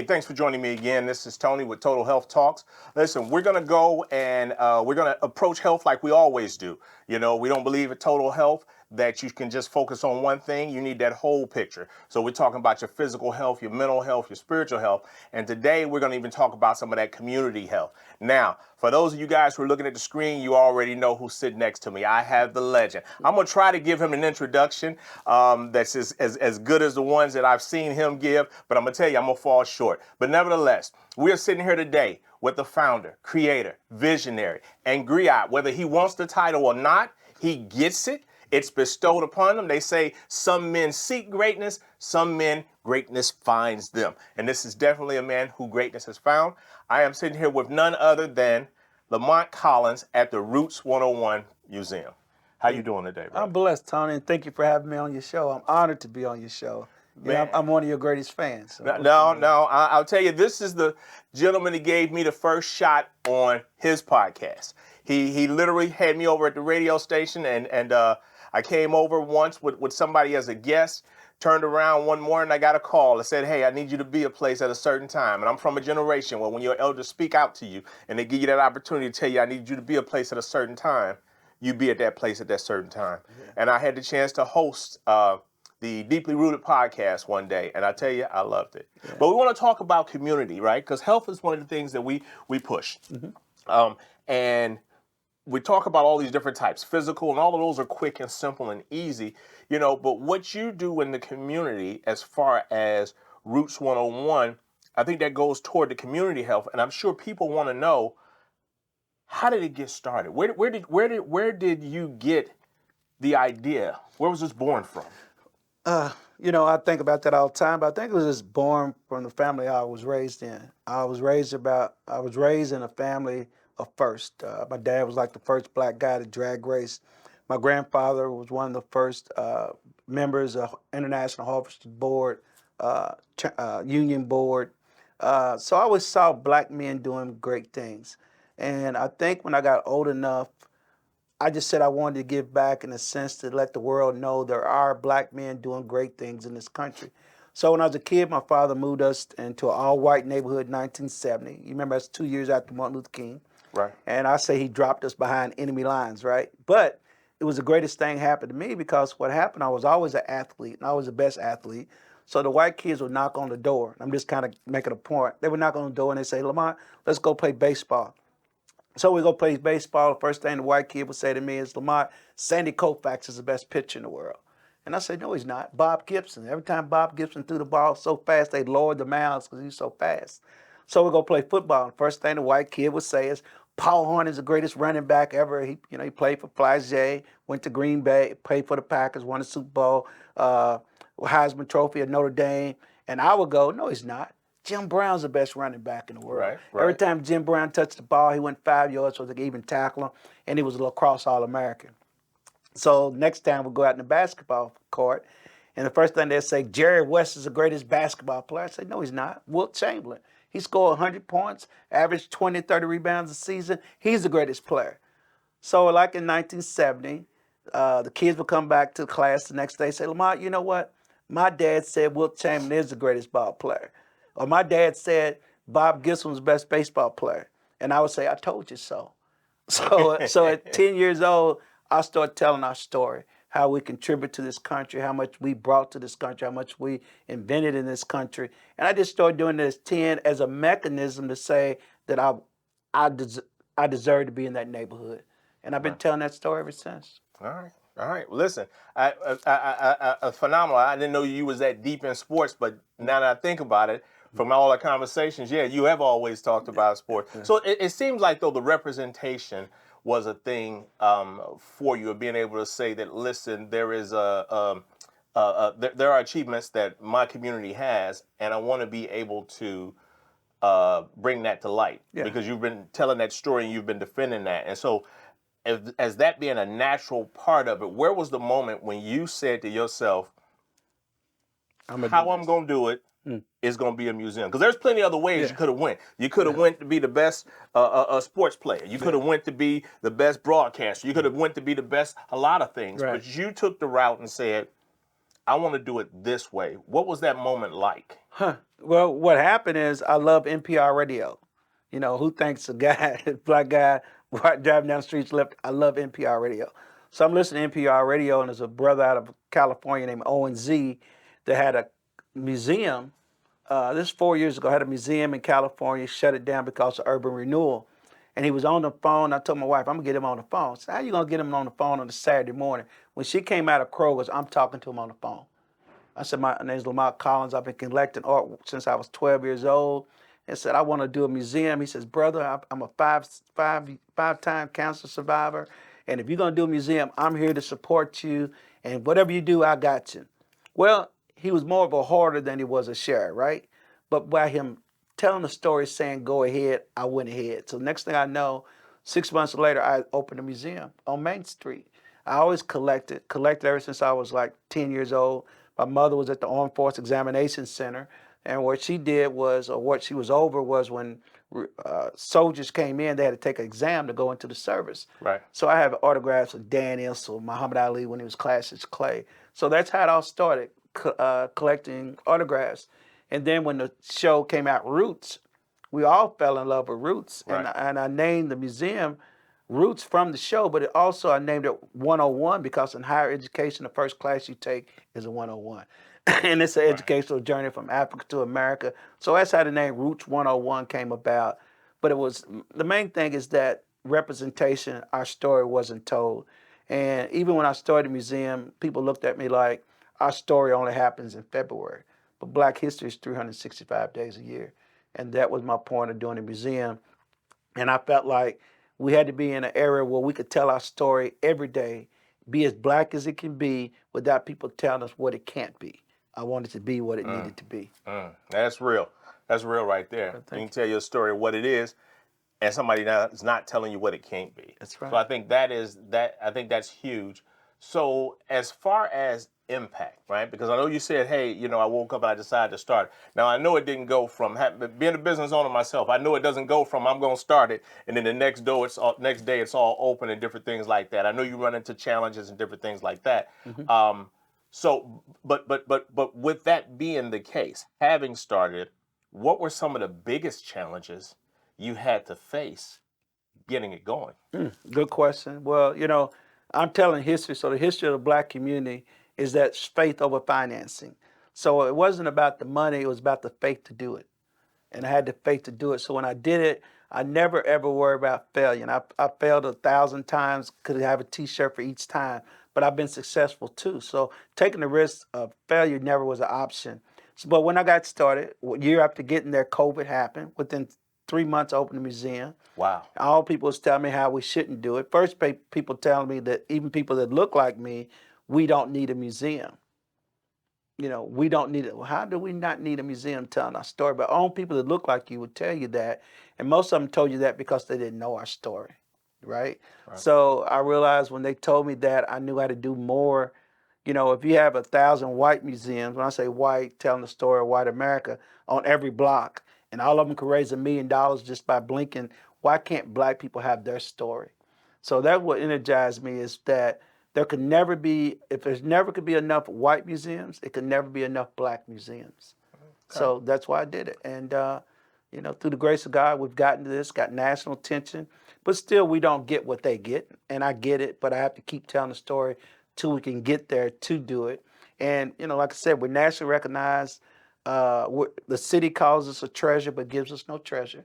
Hey, thanks for joining me again. This is Tony with Total Health Talks. Listen, we're going to go and we're going to approach health like we always do. You know, we don't believe in total health that you can just focus on one thing. You need that whole picture. So we're talking about your physical health, your mental health, your spiritual health. And today we're going to even talk about some of that community health. Now, for those of you guys who are looking at the screen, you already know who's sitting next to me. I have the legend. I'm going to try to give him an introduction that's as good as the ones that I've seen him give, but I'm going to tell you, I'm going to fall short. But nevertheless, we are sitting here today with the founder, creator, visionary, and griot. Whether he wants the title or not, he gets it. It's bestowed upon them. They say some men seek greatness, some men greatness finds them. And this is definitely a man who greatness has found. I am sitting here with none other than Lamont Collins at the Roots 101 Museum. How you doing today, bro? I'm blessed, Tony, and thank you for having me on your show. I'm honored to be on your show. Yeah, I'm one of your greatest fans. So. I'll tell you, this is the gentleman that gave me the first shot on his podcast. He literally had me over at the radio station, and I came over once with somebody as a guest, turned around one morning, I got a call that said, hey, I need you to be a place at a certain time. And I'm from a generation where when your elders speak out to you and they give you that opportunity to tell you, I need you to be a place at a certain time, you be at that place at that certain time. Yeah. And I had the chance to host the Deeply Rooted podcast one day, and I tell you, I loved it. Yeah. But we want to talk about community, right? Because health is one of the things that we push. Mm-hmm. And we talk about all these different types, physical, and all of those are quick and simple and easy, you know, but what you do in the community as far as Roots 101, I think that goes toward the community health, and I'm sure people want to know, how did it get started? Where did you get the idea? Where was this born from? You know, I think about that all the time, but I think it was just born from the family I was raised in. I was raised in a family of first. My dad was like the first black guy to drag race. My grandfather was one of the first members of International Harvester Board, Union Board. So I always saw black men doing great things. And I think when I got old enough, I just said I wanted to give back in a sense to let the world know there are black men doing great things in this country. So when I was a kid, my father moved us into an all-white neighborhood in 1970. You remember that's 2 years after Martin Luther King. Right. And I say he dropped us behind enemy lines, right? But it was the greatest thing happened to me because what happened, I was always an athlete, and I was the best athlete. So the white kids would knock on the door. I'm just kind of making a point. They would knock on the door and they say, Lamont, let's go play baseball. So we go play baseball. The first thing the white kid would say to me is, Lamont, Sandy Koufax is the best pitcher in the world. And I said, no, he's not. Bob Gibson. Every time Bob Gibson threw the ball so fast, they lowered the mounds because he was so fast. So we go play football. The first thing the white kid would say is, Paul Horn is the greatest running back ever. He played for Flagey, went to Green Bay, played for the Packers, won a Super Bowl, Heisman Trophy at Notre Dame. And I would go, no, he's not. Jim Brown's the best running back in the world. Right. Every time Jim Brown touched the ball, he went 5 yards so they could even tackle him, and he was a lacrosse All-American. So next time we'll go out in the basketball court, and the first thing they'll say, Jerry West is the greatest basketball player. I say, no, he's not. Wilt Chamberlain. He scored 100 points, averaged 20, 30 rebounds a season. He's the greatest player. So like in 1970, the kids would come back to class the next day and say, Lamont, you know what? My dad said Wilt Chamberlain is the greatest ball player. Or my dad said Bob Gibson was the best baseball player. And I would say, I told you so. So at 10 years old, I started telling our story, how we contribute to this country, how much we brought to this country, how much we invented in this country. And I just started doing this 10 as a mechanism to say that I deserve to be in that neighborhood. And I've been telling that story ever since. All right. Well, listen, I phenomenal. I didn't know you was that deep in sports, but now that I think about it, from all our conversations, yeah, you have always talked about sports. So it seems like, though, the representation was a thing for you, of being able to say that, listen, there is there are achievements that my community has, and I want to be able to bring that to light. Yeah. Because you've been telling that story and you've been defending that. And so as that being a natural part of it, where was the moment when you said to yourself, how I'm going to do it is going to be a museum? Because there's plenty of other ways you could have went. You could have went to be the best sports player. You could have went to be the best broadcaster. You could have went to be the best a lot of things. Right. But you took the route and said, I want to do it this way. What was that moment like? Huh. Well, what happened is I love NPR radio. You know, who thinks a guy, black guy, driving down the streets left? I love NPR radio. So I'm listening to NPR radio, and there's a brother out of California named Owen Z that had a museum. This is 4 years ago. Had a museum in California, shut it down because of urban renewal. And he was on the phone. I told my wife, I'm gonna get him on the phone. I said, how you gonna get him on the phone on a Saturday morning? When she came out of Kroger's, I'm talking to him on the phone. I said, my name's Lamont Collins. I've been collecting art since I was 12 years old. And said, I want to do a museum. He says, brother, I'm a five-time cancer survivor. And if you're going to do a museum, I'm here to support you. And whatever you do, I got you. Well, he was more of a hoarder than he was a sharer, right? But by him telling the story, saying, go ahead, I went ahead. So next thing I know, 6 months later, I opened a museum on Main Street. I always collected ever since I was like 10 years old. My mother was at the Armed Force Examination Center, and what she did was, or what she was over, was when soldiers came in, they had to take an exam to go into the service. Right. So I have autographs of Dan Issel, Muhammad Ali when he was Cassius Clay. So that's how it all started, collecting autographs. And then when the show came out, Roots, we all fell in love with Roots. Right. And I named the museum Roots from the show, but it also I named it 101 because in higher education, the first class you take is a 101. And it's an Right. educational journey from Africa to America. So that's how the name Roots 101 came about. But it was, the main thing is that representation, our story wasn't told. And even when I started the museum, people looked at me like, our story only happens in February. But Black history is 365 days a year. And that was my point of doing the museum. And I felt like we had to be in an area where we could tell our story every day, be as black as it can be without people telling us what it can't be. I wanted to be what it needed to be. That's real. That's real right there. You can tell your story what it is, and somebody now is not telling you what it can't be. That's right. So I think I think that's huge. So as far as impact, right? Because I know you said, hey, I woke up and I decided to start. Now I know it didn't go from being a business owner myself. I know it doesn't go from I'm going to start it and then the next day it's all open and different things like that. I know you run into challenges and different things like that. So, but with that being the case, having started, what were some of the biggest challenges you had to face getting it going? Good question. Well, I'm telling history. So the history of the black community is that faith over financing. So it wasn't about the money, it was about the faith to do it. And I had the faith to do it. So when I did it, I never ever worried about failure. And I failed 1,000 times, could have a t-shirt for each time, but I've been successful too. So taking the risk of failure never was an option. So, but when I got started, a year after getting there, COVID happened. Within 3 months, I opened the museum. Wow. All people was telling me how we shouldn't do it. First, people telling me that even people that look like me, we don't need a museum. We don't need it. Well, how do we not need a museum telling our story? But only people that look like you would tell you that. And most of them told you that because they didn't know our story, right? So I realized when they told me that, I knew how to do more. If you have 1,000 white museums, when I say white, telling the story of white America on every block, and all of them could raise $1 million just by blinking, why can't black people have their story? So that's what energized me, is that there could never be, if there's never could be enough white museums, it could never be enough black museums. So that's why I did it. And, through the grace of God, we've gotten to this, got national attention, but still we don't get what they get. And I get it, but I have to keep telling the story till we can get there to do it. And, like I said, we're nationally recognized. The city calls us a treasure, but gives us no treasure.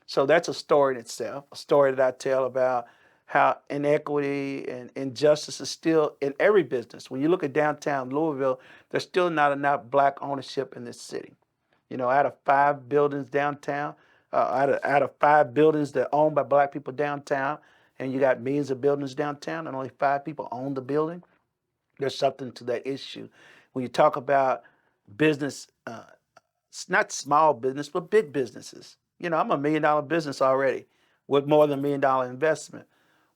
So that's a story in itself, a story that I tell about how inequity and injustice is still in every business. When you look at downtown Louisville, there's still not enough black ownership in this city. Out of 5 buildings downtown, out of 5 buildings that are owned by black people downtown, and you got millions of buildings downtown, and only 5 people own the building, there's something to that issue. When you talk about business, it's not small business, but big businesses. I'm a $1 million business already with more than $1 million investment.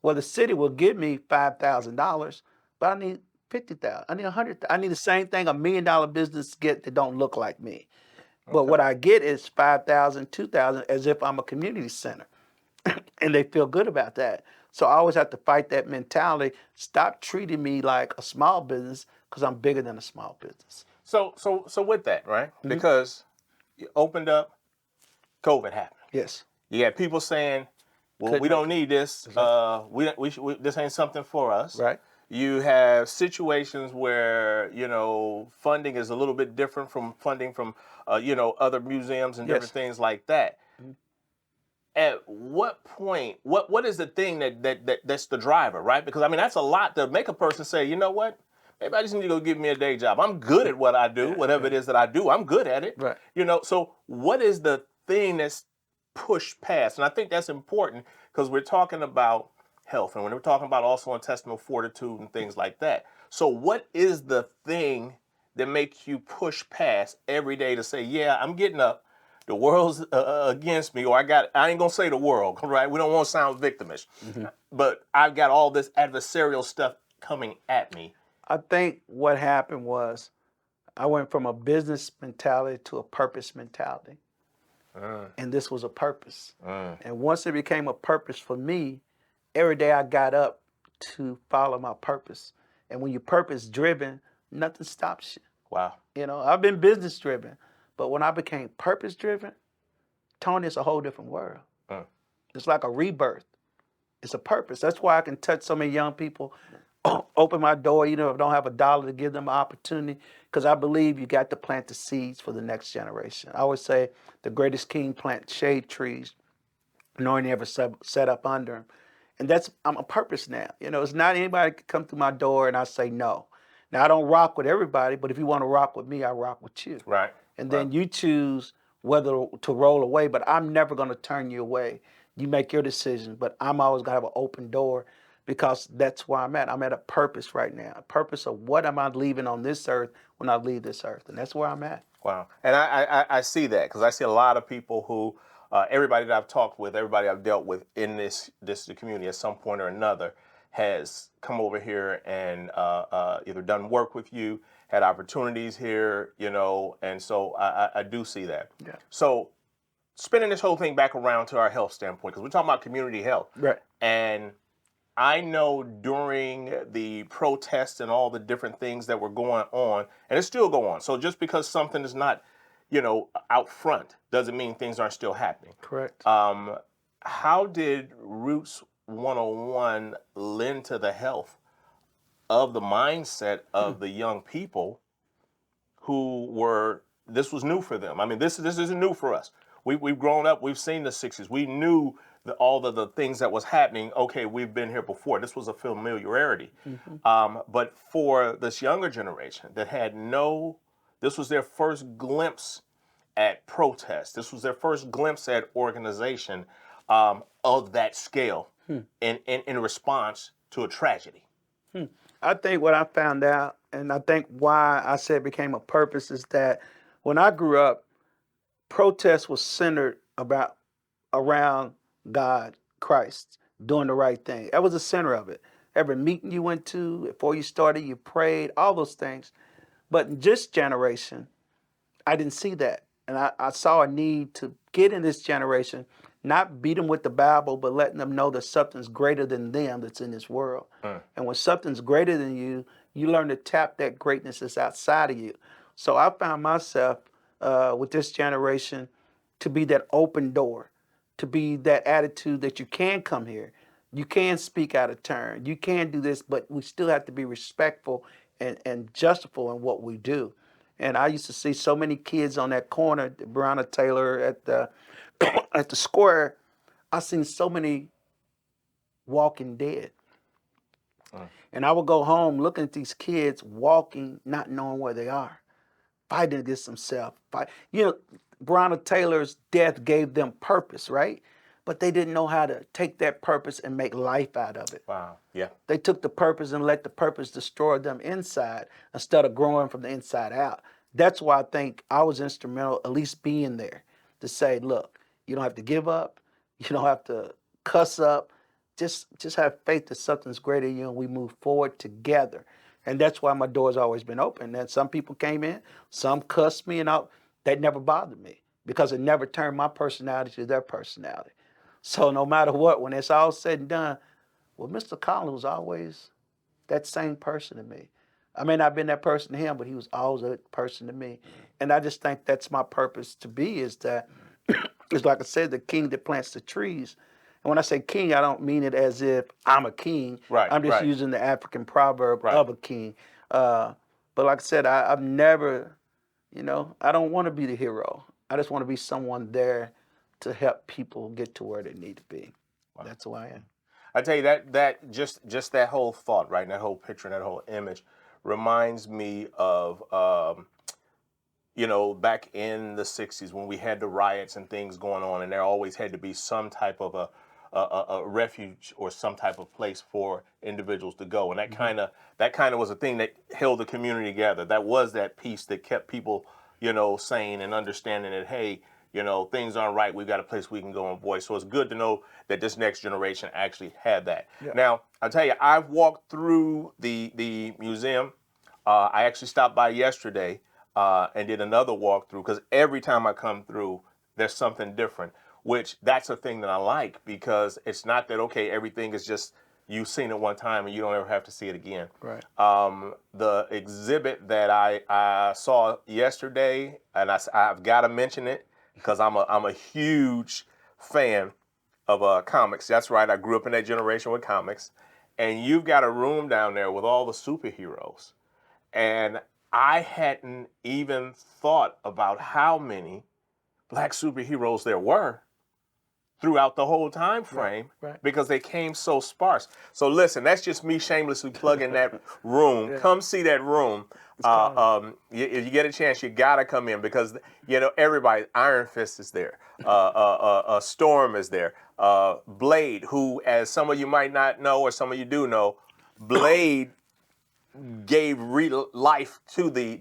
Well, the city will give me $5,000, but I need 50,000. I need 100. I need the same thing a $1 million business get that don't look like me. But what I get is 5,000, 2,000, as if I'm a community center, and they feel good about that. So I always have to fight that mentality. Stop treating me like a small business because I'm bigger than a small business. So with that, right? Because you opened up, COVID happened. Yes. You got people saying, "Well, Couldn't we don't make it. need this. This ain't something for us." Right. You have situations where funding is a little bit different from funding from other museums and different Yes. things like that. At what point, what is the thing that's the driver, right? Because I mean that's a lot to make a person say, you know what? Maybe I just need to go give me a day job. I'm good at what I do, whatever it is that I do. I'm good at it. Right. So what is the thing that's pushed past? And I think that's important because we're talking about health and when we're talking about also intestinal fortitude and things like that. So what is the thing that makes you push past every day to say, yeah, I'm getting up. The world's against me, or I ain't gonna say the world, right? We don't want to sound victimish, but I've got all this adversarial stuff coming at me. I think what happened was I went from a business mentality to a purpose mentality. And this was a purpose. And once it became a purpose for me, every day I got up to follow my purpose. And when you're purpose driven, nothing stops you. Wow. I've been business driven, but when I became purpose driven, Tony, it's a whole different world. It's like a rebirth. It's a purpose. That's why I can touch so many young people, open my door, if I don't have a dollar to give them an opportunity, because I believe you got to plant the seeds for the next generation. I always say the greatest king plant shade trees, knowing they ever set up under them. And I'm a purpose now. It's not anybody can come through my door and I say no. Now, I don't rock with everybody, but if you want to rock with me, I rock with you. Right. And then you choose whether to roll away, but I'm never going to turn you away. You make your decision, but I'm always going to have an open door because that's where I'm at. I'm at a purpose right now, a purpose of what am I leaving on this earth when I leave this earth, and that's where I'm at. Wow. And I see that because I see a lot of people who, everybody that I've talked with, everybody I've dealt with in this community at some point or another has come over here and either done work with you, had opportunities here, and so I do see that. Yeah. So spinning this whole thing back around to our health standpoint, because we're talking about community health. Right. And I know during the protests and all the different things that were going on, and it's still going on. So just because something is not, out front doesn't mean things aren't still happening. Correct. How did Roots 101 lend to the health of the mindset of the young people this was new for them? I mean, this isn't new for us. We've grown up, we've seen the 60s. We knew all of the things that was happening. Okay, we've been here before. This was a familiarity. But for this younger generation that had this was their first glimpse at protest. This was their first glimpse at organization of that scale in response to a tragedy. I think what I found out, and I think why I said it became a purpose, is that when I grew up, protest was centered around God, Christ, doing the right thing. That was the center of it. Every meeting you went to, before you started, you prayed, all those things. But in this generation, I didn't see that. And I saw a need to get in this generation, not beat them with the Bible, but letting them know that something's greater than them that's in this world. And when something's greater than you, you learn to tap that greatness that's outside of you. So I found myself with this generation to be that open door, to be that attitude that you can come here. You can speak out of turn. You can do this, but we still have to be respectful and justifiable in what we do. And I used to see so many kids on that corner, Breonna Taylor at the at the square. I seen so many walking dead. And I would go home looking at these kids walking, not knowing where they are, fighting against themselves. Breonna Taylor's death gave them purpose, right? But they didn't know how to take that purpose and make life out of it. Wow. Yeah. They took the purpose and let the purpose destroy them inside instead of growing from the inside out. That's why I think I was instrumental, at least being there, to say, look, you don't have to give up. You don't have to cuss up. Just have faith that something's greater than you and we move forward together. And that's why my door's always been open. And some people came in, some cussed me, and that never bothered me because it never turned my personality to their personality. So no matter what, when it's all said and done, well, Mr. Collins was always that same person to me. I may not have been that person to him, but he was always a person to me. And I just think that's my purpose to be, is that, it's like I said, the king that plants the trees. And when I say king, I don't mean it as if I'm a king. Right, I'm just right. using the African proverb Right. of a king. But like I said, I've never, I don't want to be the hero. I just want to be someone there to help people get to where they need to be. Wow. That's who I am. I tell you that just that whole thought, right? That whole picture, and that whole image reminds me of back in the '60s when we had the riots and things going on, and there always had to be some type of a refuge or some type of place for individuals to go, and that kind of was a thing that held the community together. That was that piece that kept people, sane and understanding that, hey, things aren't right. We've got a place we can go and voice. So it's good to know that this next generation actually had that. Yeah. Now, I'll tell you, I've walked through the museum. I actually stopped by yesterday and did another walkthrough, because every time I come through, there's something different, which that's a thing that I like, because it's not that, okay, everything is just you've seen it one time and you don't ever have to see it again. Right. The exhibit that I saw yesterday, and I've got to mention it, because I'm a huge fan of comics. That's right. I grew up in that generation with comics. And you've got a room down there with all the superheroes. And I hadn't even thought about how many black superheroes there were throughout the whole time frame, right. because they came so sparse. So listen, that's just me shamelessly plugging that room. Yeah. Come see that room. If you get a chance, you gotta come in, because everybody. Iron Fist is there. Storm is there. Blade, who, as some of you might not know, or some of you do know, Blade gave real life to the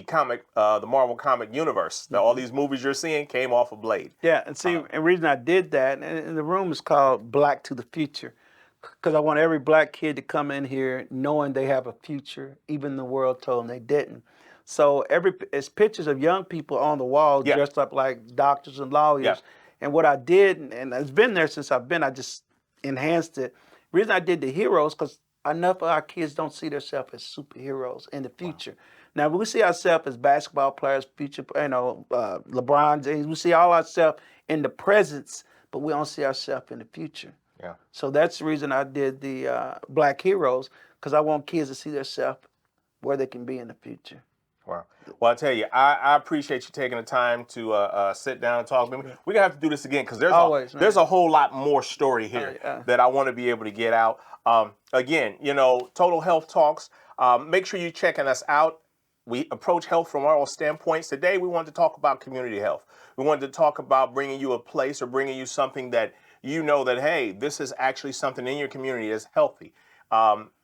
comic, the Marvel comic universe. Now, all these movies you're seeing came off of Blade. Yeah, and see, and the reason I did that, and the room is called Black to the Future, because I want every black kid to come in here knowing they have a future, even the world told them they didn't. So it's pictures of young people on the wall dressed up like doctors and lawyers. Yeah. And what I did, and it's been there since I've been, I just enhanced it. The reason I did the heroes, because enough of our kids don't see themselves as superheroes in the future. Wow. Now, we see ourselves as basketball players, future, LeBron James. We see all ourselves in the presence, but we don't see ourselves in the future. Yeah. So that's the reason I did the Black Heroes, because I want kids to see themselves where they can be in the future. Wow. Well, I tell you, I appreciate you taking the time to sit down and talk with me. We're going to have to do this again, because there's a whole lot more story here that I want to be able to get out. Again, Total Health Talks. Make sure you're checking us out. We approach health from all standpoints. Today, we wanted to talk about community health. We wanted to talk about bringing you a place, or bringing you something that that, hey, this is actually something in your community that's healthy.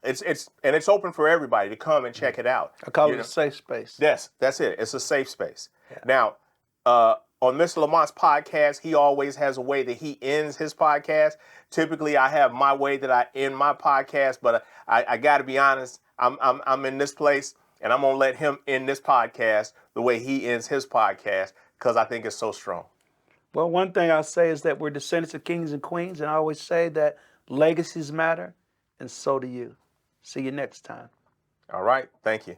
It's open for everybody to come and check it out. I call it a safe space. Yes, that's it. It's a safe space. Yeah. Now, on Mr. Lamont's podcast, he always has a way that he ends his podcast. Typically, I have my way that I end my podcast, but I got to be honest. I'm in this place, and I'm gonna let him end this podcast the way he ends his podcast, because I think it's so strong. Well, one thing I'll say is that we're descendants of kings and queens, and I always say that legacies matter, and so do you. See you next time. All right. Thank you.